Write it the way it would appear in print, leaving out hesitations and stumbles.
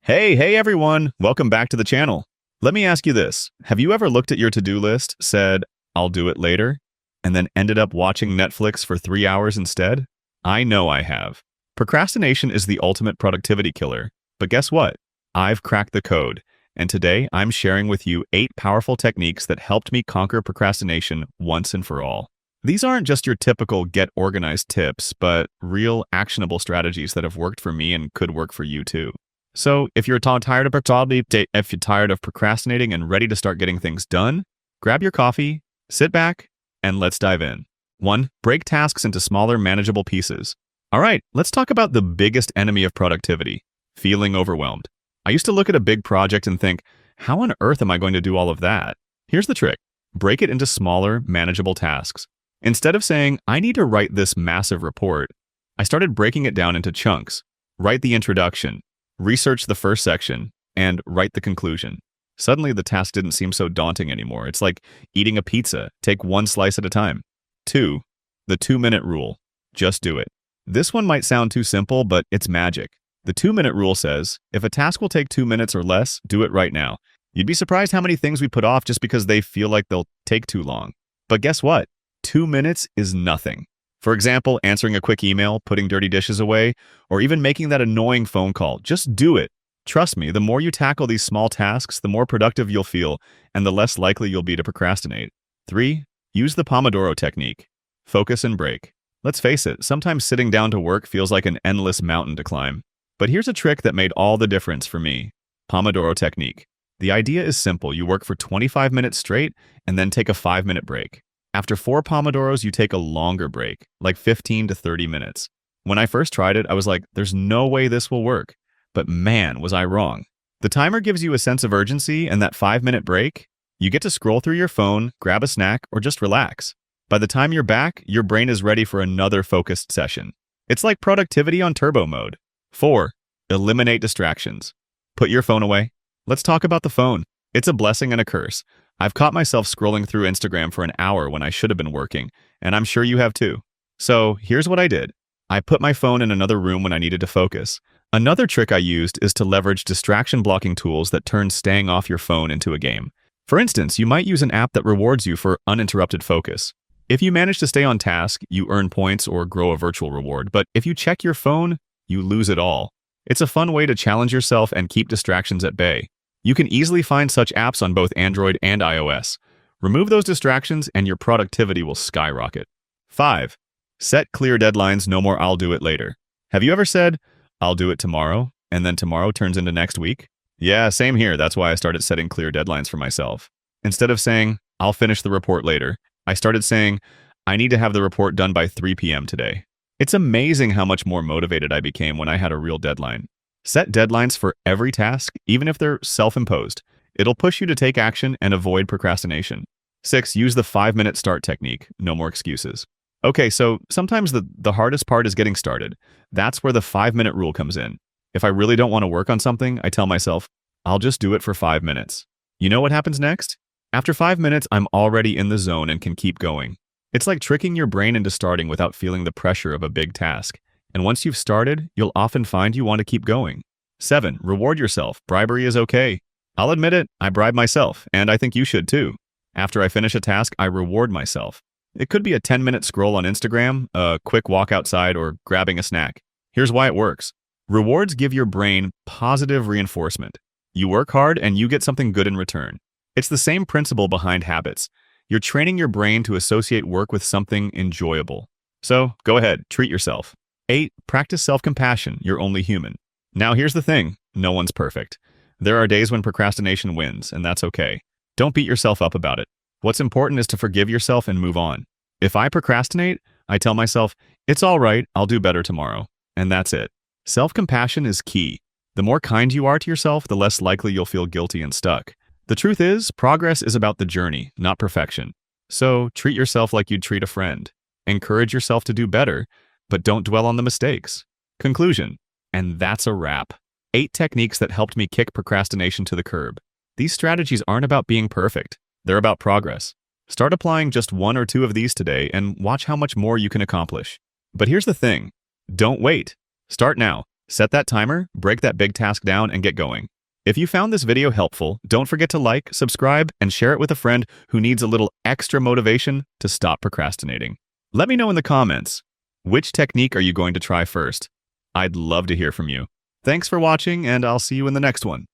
Hey everyone! Welcome back to the channel. Let me ask you this. Have you ever looked at your to-do list, said, I'll do it later, and then ended up watching Netflix for 3 hours instead? I know I have. Procrastination is the ultimate productivity killer. But guess what? I've cracked the code. And today, I'm sharing with you 8 powerful techniques that helped me conquer procrastination once and for all. These aren't just your typical get-organized tips, but real actionable strategies that have worked for me and could work for you too. So, if you're tired of procrastinating and ready to start getting things done, grab your coffee, sit back, and let's dive in. 1. Break tasks into smaller, manageable pieces. All right, let's talk about the biggest enemy of productivity, feeling overwhelmed. I used to look at a big project and think, how on earth am I going to do all of that? Here's the trick. Break it into smaller, manageable tasks. Instead of saying, I need to write this massive report, I started breaking it down into chunks. Write the introduction, research the first section, and write the conclusion. Suddenly, the task didn't seem so daunting anymore. It's like eating a pizza. Take one slice at a time. 2. The 2-minute rule. Just do it. This one might sound too simple, but it's magic. The 2-minute rule says, if a task will take 2 minutes or less, do it right now. You'd be surprised how many things we put off just because they feel like they'll take too long. But guess what? 2 minutes is nothing. For example, answering a quick email, putting dirty dishes away, or even making that annoying phone call. Just do it. Trust me, the more you tackle these small tasks, the more productive you'll feel, and the less likely you'll be to procrastinate. 3. Use the Pomodoro Technique. Focus and break. Let's face it, sometimes sitting down to work feels like an endless mountain to climb. But here's a trick that made all the difference for me. Pomodoro Technique. The idea is simple. You work for 25 minutes straight, and then take a 5-minute break. After 4 Pomodoros, you take a longer break, like 15 to 30 minutes. When I first tried it, I was like, there's no way this will work. But man, was I wrong. The timer gives you a sense of urgency, and that 5-minute break, you get to scroll through your phone, grab a snack, or just relax. By the time you're back, your brain is ready for another focused session. It's like productivity on turbo mode. 4. Eliminate distractions. Put your phone away. Let's talk about the phone. It's a blessing and a curse. I've caught myself scrolling through Instagram for an hour when I should have been working, and I'm sure you have too. So here's what I did. I put my phone in another room when I needed to focus. Another trick I used is to leverage distraction blocking tools that turn staying off your phone into a game. For instance, you might use an app that rewards you for uninterrupted focus. If you manage to stay on task, you earn points or grow a virtual reward, but if you check your phone, you lose it all. It's a fun way to challenge yourself and keep distractions at bay. You can easily find such apps on both Android and iOS. Remove those distractions and your productivity will skyrocket. 5. Set clear deadlines, no more I'll do it later. Have you ever said, I'll do it tomorrow, and then tomorrow turns into next week? Yeah, same here. That's why I started setting clear deadlines for myself. Instead of saying, I'll finish the report later, I started saying, I need to have the report done by 3 p.m. today. It's amazing how much more motivated I became when I had a real deadline. Set deadlines for every task, even if they're self-imposed. It'll push you to take action and avoid procrastination. 6. Use the 5-minute start technique. No more excuses. Okay, so sometimes the hardest part is getting started. That's where the 5-minute rule comes in. If I really don't want to work on something, I tell myself, I'll just do it for 5 minutes. You know what happens next? After 5 minutes, I'm already in the zone and can keep going. It's like tricking your brain into starting without feeling the pressure of a big task. And once you've started, you'll often find you want to keep going. 7. Reward yourself. Bribery is okay. I'll admit it, I bribe myself, and I think you should too. After I finish a task, I reward myself. It could be a 10-minute scroll on Instagram, a quick walk outside, or grabbing a snack. Here's why it works. Rewards give your brain positive reinforcement. You work hard and you get something good in return. It's the same principle behind habits. You're training your brain to associate work with something enjoyable. So go ahead, treat yourself. 8. Practice self-compassion. You're only human. Now here's the thing. No one's perfect. There are days when procrastination wins, and that's okay. Don't beat yourself up about it. What's important is to forgive yourself and move on. If I procrastinate, I tell myself, it's all right, I'll do better tomorrow. And that's it. Self-compassion is key. The more kind you are to yourself, the less likely you'll feel guilty and stuck. The truth is, progress is about the journey, not perfection. So treat yourself like you'd treat a friend. Encourage yourself to do better, but don't dwell on the mistakes. Conclusion. And that's a wrap. 8 techniques that helped me kick procrastination to the curb. These strategies aren't about being perfect. They're about progress. Start applying just 1 or 2 of these today and watch how much more you can accomplish. But here's the thing. Don't wait. Start now. Set that timer, break that big task down, and get going. If you found this video helpful, don't forget to like, subscribe, and share it with a friend who needs a little extra motivation to stop procrastinating. Let me know in the comments, which technique are you going to try first? I'd love to hear from you. Thanks for watching, and I'll see you in the next one.